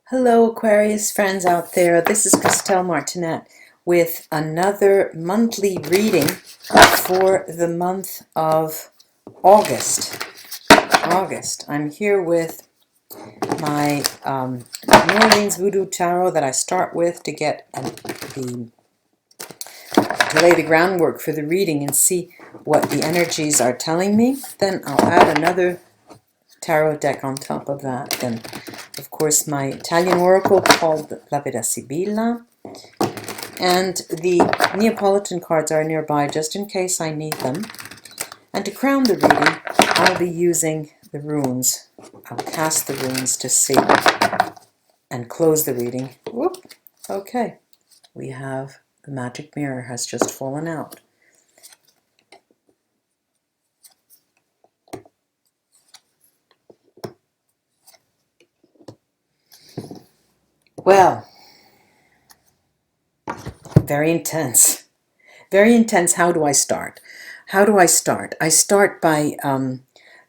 Hello Aquarius friends out there, this is Christelle Martinette with another monthly reading for the month of August. I'm here with my New Orleans Voodoo Tarot that I start with to get to lay the groundwork for the reading and see what the energies are telling me. Then I'll add another tarot deck on top of that, and of course my Italian oracle called La Veda Sibilla, and the Neapolitan cards are nearby just in case I need them. And to crown the reading, I'll be using the runes. I'll cast the runes to see and close the reading. Whoop. Okay, we have the magic mirror has just fallen out. Well, very intense. Very intense. How do I start? I start by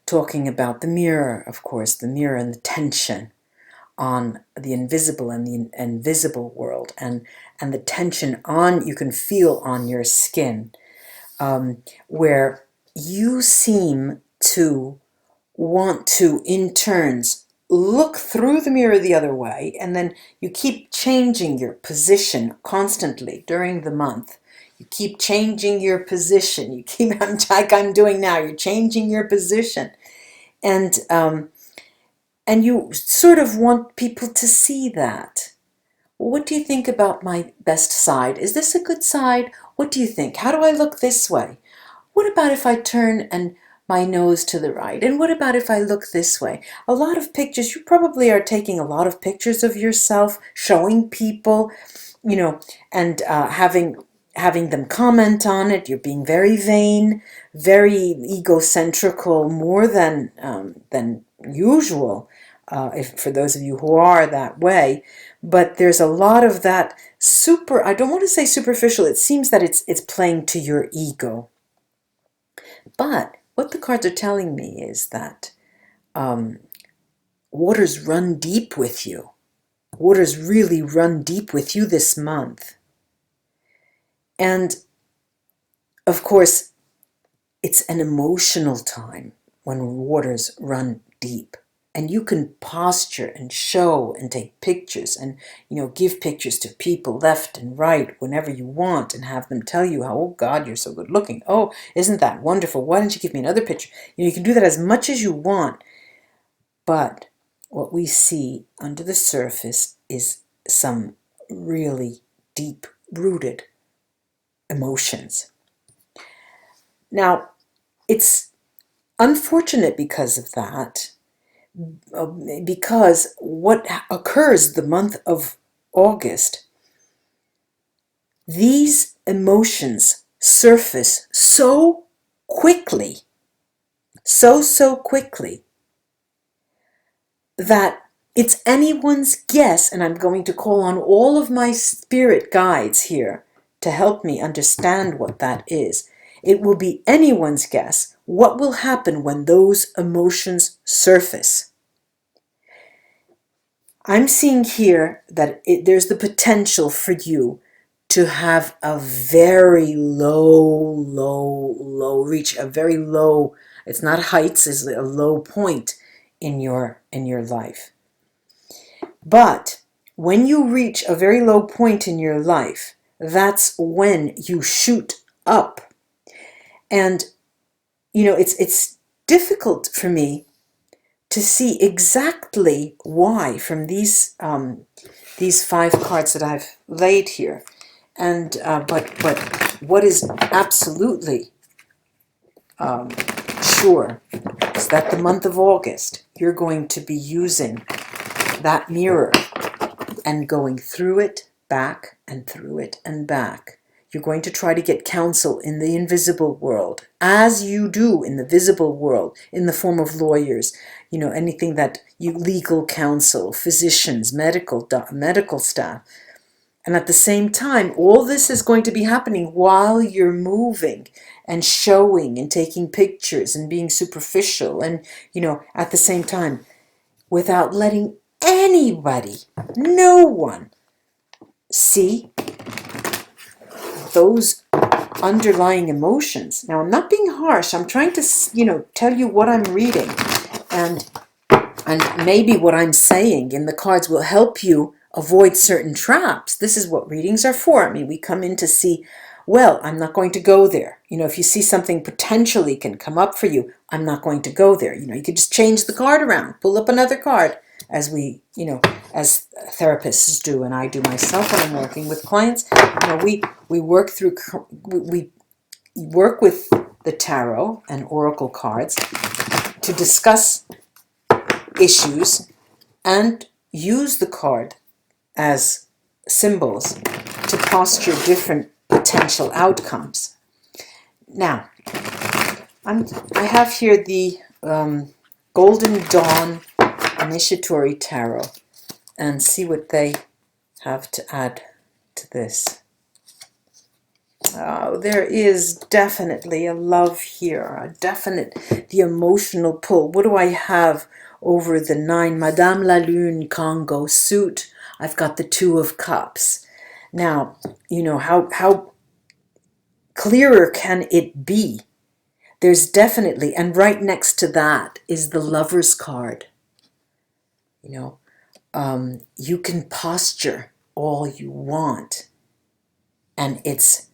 talking about the mirror, of course, the mirror and the tension on the invisible and the invisible world, and the tension you can feel on your skin, where you seem to want to, in turns, look through the mirror the other way, and then you keep changing your position constantly during the month. You keep changing your position. You keep, like I'm doing now, you're changing your position. And you sort of want people to see that. What do you think about my best side? Is this a good side? What do you think? How do I look this way? What about if I turn and my nose to the right? And what about if I look this way? A lot of pictures, you probably are taking a lot of pictures of yourself, showing people, and having them comment on it. You're being very vain, very egocentrical, more than usual, for those of you who are that way. But there's a lot of that I don't want to say superficial, it seems that it's playing to your ego. But what the cards are telling me is that waters run deep with you. Waters really run deep with you this month. And of course, it's an emotional time when waters run deep. And you can posture and show and take pictures and, give pictures to people left and right whenever you want and have them tell you how, oh God, you're so good looking. Oh, isn't that wonderful? Why don't you give me another picture? You can do that as much as you want. But what we see under the surface is some really deep-rooted emotions. Now, it's unfortunate because of that, because what occurs the month of August, these emotions surface so quickly, so quickly, that it's anyone's guess, and I'm going to call on all of my spirit guides here to help me understand what that is. It will be anyone's guess what will happen when those emotions surface. I'm seeing here that there's the potential for you to have a very low reach, a very low, it's not heights, it's a low point in your life. But when you reach a very low point in your life, that's when you shoot up. And, it's difficult for me to see exactly why from these 5 cards that I've laid here. And but what is absolutely sure is that the month of August, you're going to be using that mirror and going through it, back, and through it, and back. You're going to try to get counsel in the invisible world, as you do in the visible world, in the form of lawyers, anything that legal counsel, physicians, medical staff. And at the same time, all this is going to be happening while you're moving and showing and taking pictures and being superficial. And, at the same time, without letting anybody, no one, see those underlying emotions. Now, I'm not being harsh. I'm trying to, tell you what I'm reading. And maybe what I'm saying in the cards will help you avoid certain traps. This is what readings are for. I mean, we come in to see, well, I'm not going to go there. If you see something potentially can come up for you, I'm not going to go there. You could just change the card around, pull up another card, as we, as therapists do, and I do myself when I'm working with clients. We work through, we work with the tarot and oracle cards to discuss issues and use the card as symbols to posture different potential outcomes. Now, I have here the Golden Dawn Initiatory Tarot, and see what they have to add to this. Oh, there is definitely a love here, the emotional pull. What do I have over the 9? Madame la Lune Congo suit. I've got the 2 of Cups. Now, how clearer can it be? There's definitely, and right next to that is the Lover's card. You can posture all you want, and it's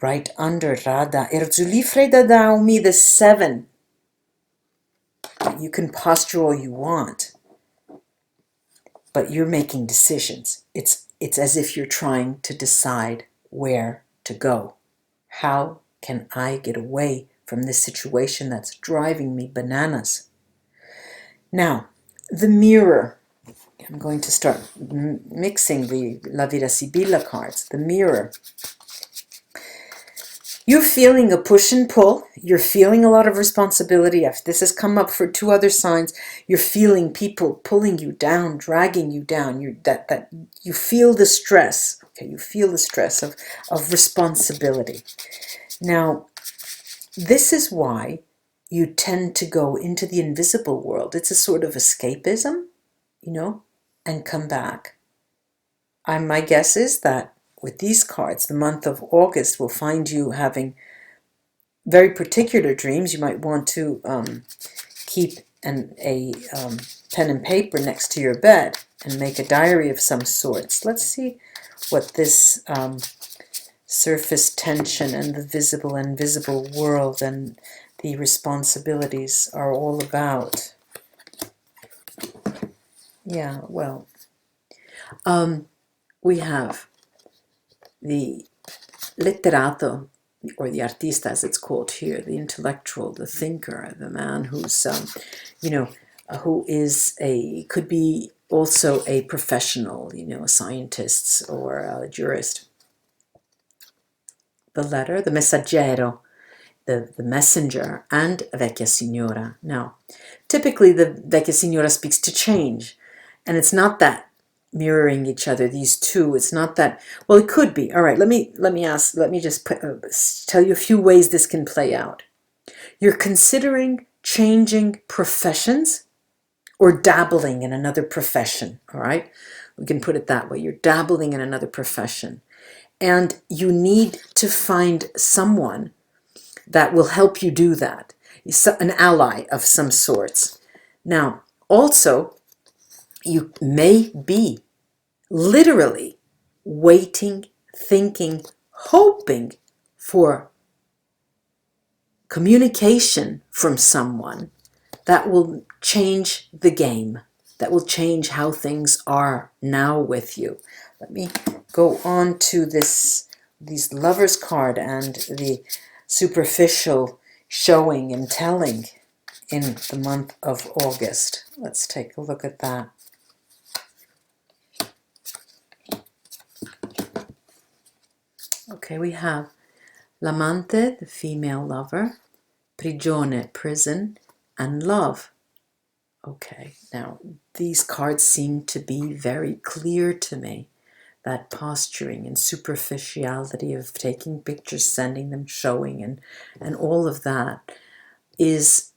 right under Rada. Erzulifreda Daumi, the 7. You can posture all you want, but you're making decisions. It's as if you're trying to decide where to go. How can I get away from this situation that's driving me bananas? Now, the Mirror. I'm going to start mixing the La Vida Sibilla cards. The Mirror. You're feeling a push and pull. You're feeling a lot of responsibility. This has come up for 2 other signs. You're feeling people pulling you down, dragging you down. You feel the stress. Okay, you feel the stress of responsibility. Now, this is why you tend to go into the invisible world. It's a sort of escapism, and come back. My guess is that with these cards, the month of August will find you having very particular dreams. You might want to keep a pen and paper next to your bed and make a diary of some sorts. Let's see what this surface tension and the visible and invisible world and the responsibilities are all about. Yeah, well, we have the letterato, or the artista as it's called here, the intellectual, the thinker, the man who's, who is could be also a professional, a scientist or a jurist. The letter, the messaggero, the messenger, and vecchia signora. Now, typically the vecchia signora speaks to change, and it's not that mirroring each other, these two. It's not that, well, it could be. All right, let me just tell you a few ways this can play out. You're considering changing professions or dabbling in another profession, all right? We can put it that way. You're dabbling in another profession, and you need to find someone that will help you do that, an ally of some sorts. Now, also, you may be literally waiting, thinking, hoping for communication from someone that will change the game, that will change how things are now with you. Let me go on to these Lovers card and the superficial showing and telling in the month of August. Let's take a look at that. Okay, we have l'amante, the female lover, prigione, prison, and love. Okay, now these cards seem to be very clear to me. That posturing and superficiality of taking pictures, sending them, showing, and all of that is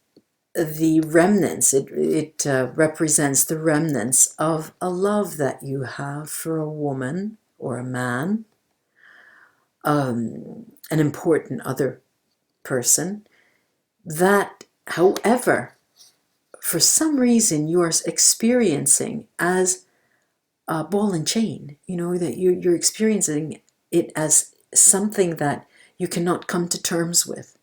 the remnants. It represents the remnants of a love that you have for a woman or a man, an important other person, that, however, for some reason you are experiencing as a ball and chain, that you're experiencing it as something that you cannot come to terms with.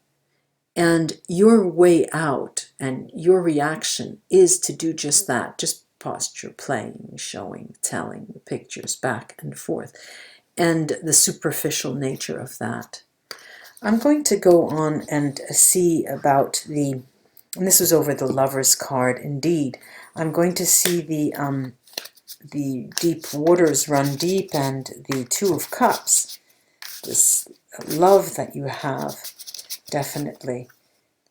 And your way out and your reaction is to do just that, just posture, playing, showing, telling the pictures back and forth, and the superficial nature of that. I'm going to go on and see about and this was over the Lover's card indeed. I'm going to see the deep waters run deep and the Two of Cups. This love that you have, definitely,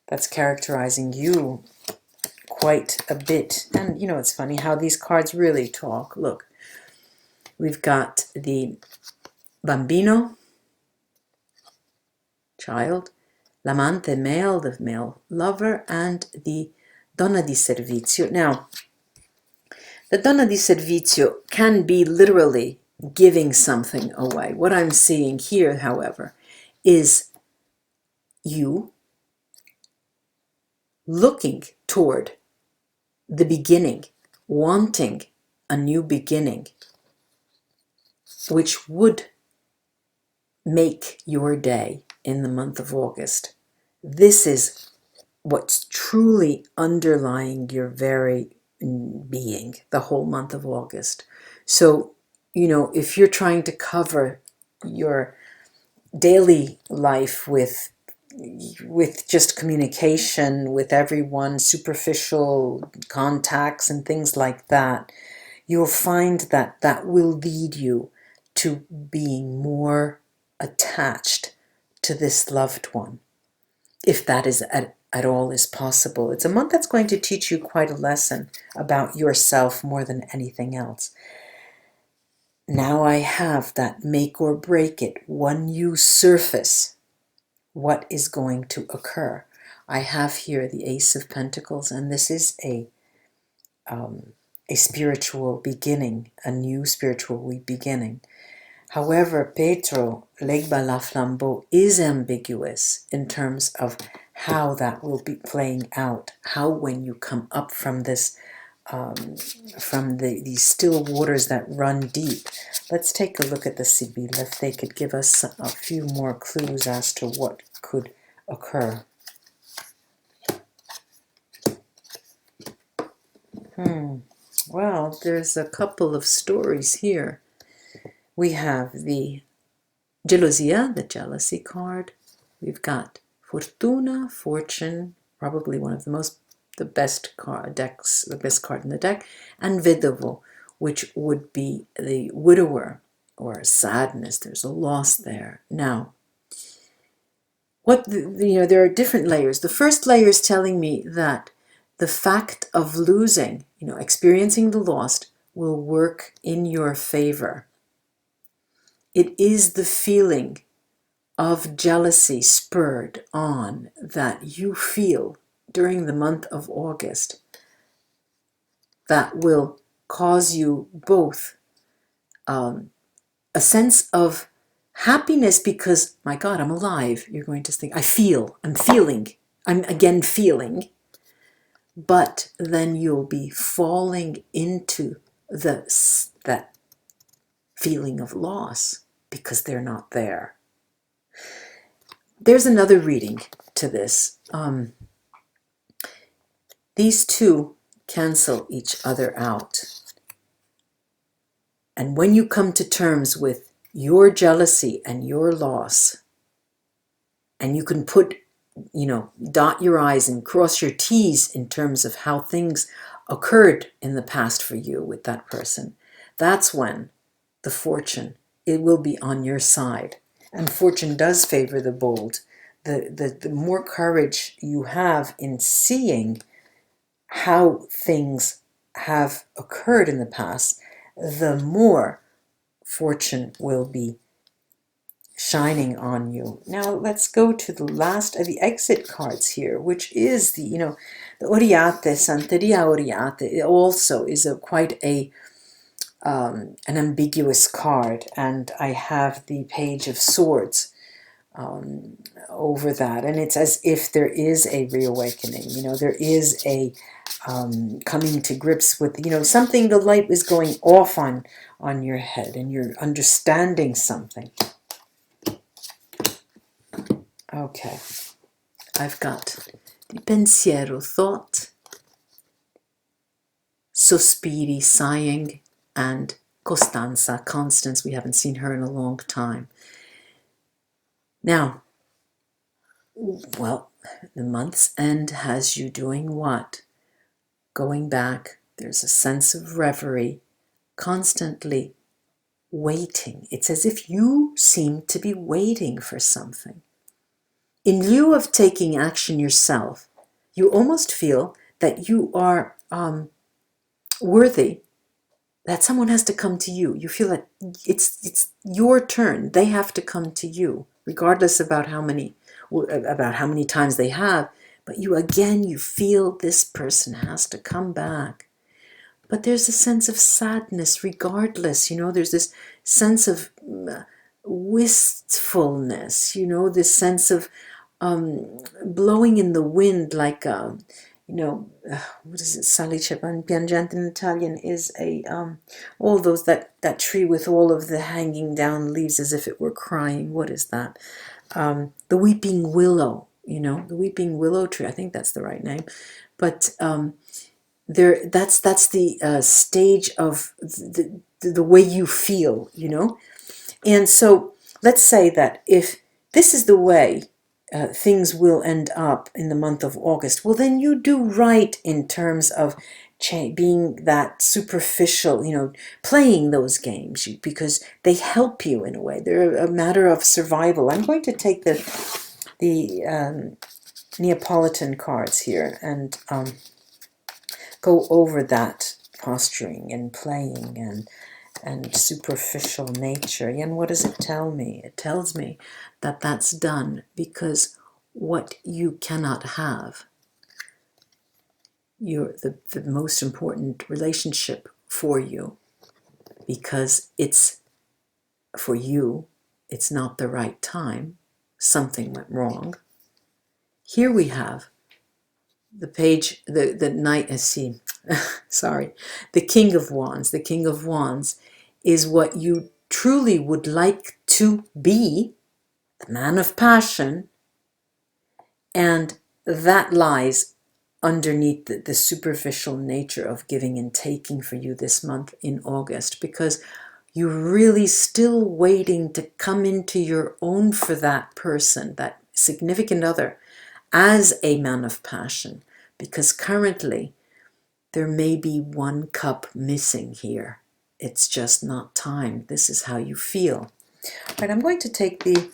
that's characterizing you quite a bit. And it's funny how these cards really talk. Look, we've got the Bambino, child, l'amante, male, the male lover, and the Donna di Servizio. Now, the Donna di Servizio can be literally giving something away. What I'm seeing here, however, is you looking toward the beginning, wanting a new beginning, which would make your day in the month of August. This is what's truly underlying your very being, the whole month of August. So, if you're trying to cover your daily life with just communication with everyone, superficial contacts and things like that, you'll find that that will lead you to being more attached to this loved one, if that is at all is possible. It's a month that's going to teach you quite a lesson about yourself more than anything else. Now I have that make or break it. When you surface, what is going to occur? I have here the Ace of Pentacles, and this is a spiritual beginning, a new spiritual beginning. However, Petro, Legba la Flambeau, is ambiguous in terms of how that will be playing out. How, when you come up from this, from these still waters that run deep. Let's take a look at the Sibyl, if they could give us a few more clues as to what could occur. Well, there's a couple of stories here. We have the Gelosia, the jealousy card. We've got Fortuna, fortune, probably one of the best decks, the best card in the deck, and Vedovo, which would be the widower or sadness. There's a loss there. Now, there are different layers. The first layer is telling me that the fact of losing, experiencing the loss, will work in your favor. It is the feeling of jealousy spurred on that you feel during the month of August that will cause you both a sense of happiness because, my God, I'm alive. You're going to think, I'm feeling, I'm again feeling. But then you'll be falling into that feeling of loss because they're not there. There's another reading to this. These two cancel each other out. And when you come to terms with your jealousy and your loss, and you can put, dot your I's and cross your T's in terms of how things occurred in the past for you with that person, that's when the fortune, it will be on your side. And fortune does favor the bold. The more courage you have in seeing how things have occurred in the past, the more fortune will be shining on you. Now let's go to the last of the exit cards here, which is the, the Oriate, Santeria Oriate. It also is quite an ambiguous card, and I have the Page of Swords over that, and it's as if there is a reawakening. There is a coming to grips with, something. The light is going off on your head, and you're understanding something. Okay, I've got the pensiero, thought, sospiri, sighing, and Costanza, Constance. We haven't seen her in a long time. Now, well, the month's end has you doing what? Going back. There's a sense of reverie, constantly waiting. It's as if you seem to be waiting for something. In lieu of taking action yourself, you almost feel that you are worthy, that someone has to come to you. You feel that it's your turn. They have to come to you, regardless about how many times they have. But you feel this person has to come back. But there's a sense of sadness regardless. There's this sense of wistfulness, this sense of blowing in the wind, like, what is it, salice piangente in Italian is all those, that tree with all of the hanging down leaves as if it were crying. What is that? The weeping willow, the weeping willow tree. I think that's the right name. But that's the stage of the way you feel, And so let's say that if this is the way things will end up in the month of August, well, then you do right in terms of being that superficial, playing those games, because they help you in a way. They're a matter of survival. I'm going to take the Neapolitan cards here and go over that posturing and playing and superficial nature. And what does it tell me? It tells me that that's done because what you cannot have, the most important relationship for you, because it's for you, it's not the right time, something went wrong. Here we have the page, the knight, sorry, the King of Wands. The King of Wands is what you truly would like to be, the man of passion, and that lies underneath the superficial nature of giving and taking for you this month in August, because you're really still waiting to come into your own for that person, that significant other, as a man of passion, because currently there may be one cup missing here. It's just not time. This is how you feel. All right, I'm going to take the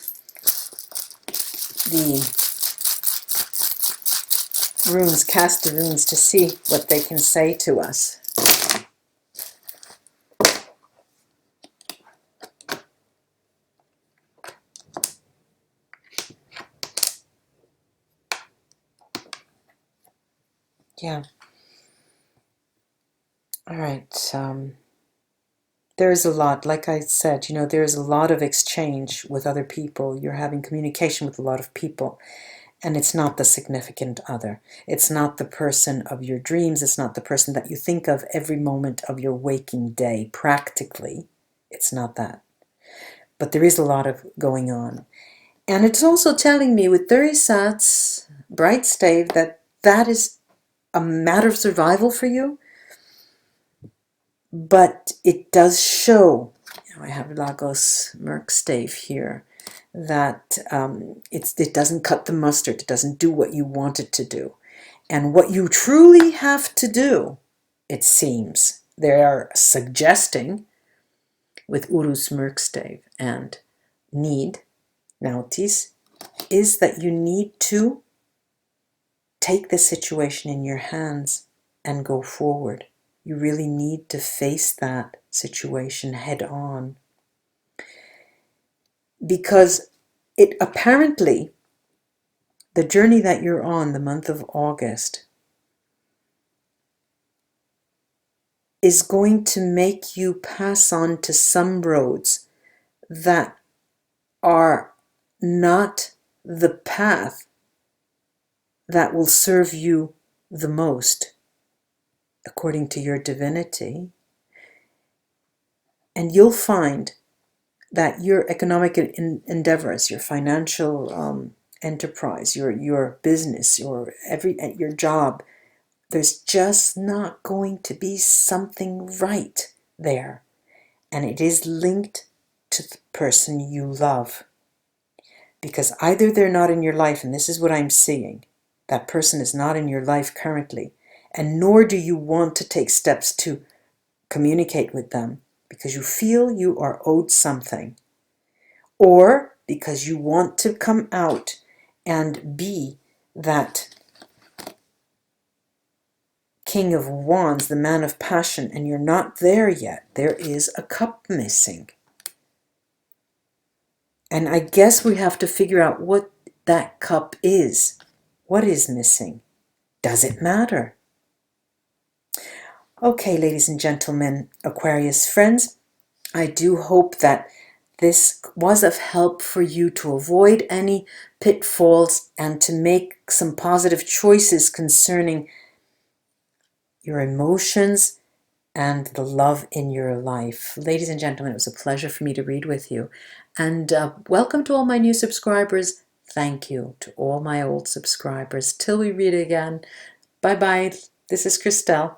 runes, cast the runes, to see what they can say to us. Yeah. All right. There is a lot, like I said, there is a lot of exchange with other people. You're having communication with a lot of people. And it's not the significant other. It's not the person of your dreams. It's not the person that you think of every moment of your waking day. Practically, it's not that. But there is a lot of going on. And it's also telling me with 30 sats, bright stave, that is a matter of survival for you. But it does show, I have Lagos Merc stave here, that it doesn't cut the mustard. It doesn't do what you want it to do. And what you truly have to do, it seems, they are suggesting with Urus Merkstave and need, Nautis, is that you need to take the situation in your hands and go forward. You really need to face that situation head on. because it apparently, the journey that you're on, the month of August, is going to make you pass on to some roads that are not the path that will serve you the most, according to your divinity. And you'll find that your economic endeavors, your financial enterprise, your business, your job, there's just not going to be something right there. And it is linked to the person you love. Because either they're not in your life, and this is what I'm seeing, that person is not in your life currently, and nor do you want to take steps to communicate with them because you feel you are owed something, or because you want to come out and be that King of Wands, the man of passion, and you're not there yet. There is a cup missing. And I guess we have to figure out what that cup is. What is missing? Does it matter? Okay, ladies and gentlemen, Aquarius friends, I do hope that this was of help for you to avoid any pitfalls and to make some positive choices concerning your emotions and the love in your life. Ladies and gentlemen, it was a pleasure for me to read with you. And welcome to all my new subscribers. Thank you to all my old subscribers. Till we read again. Bye-bye. This is Christelle.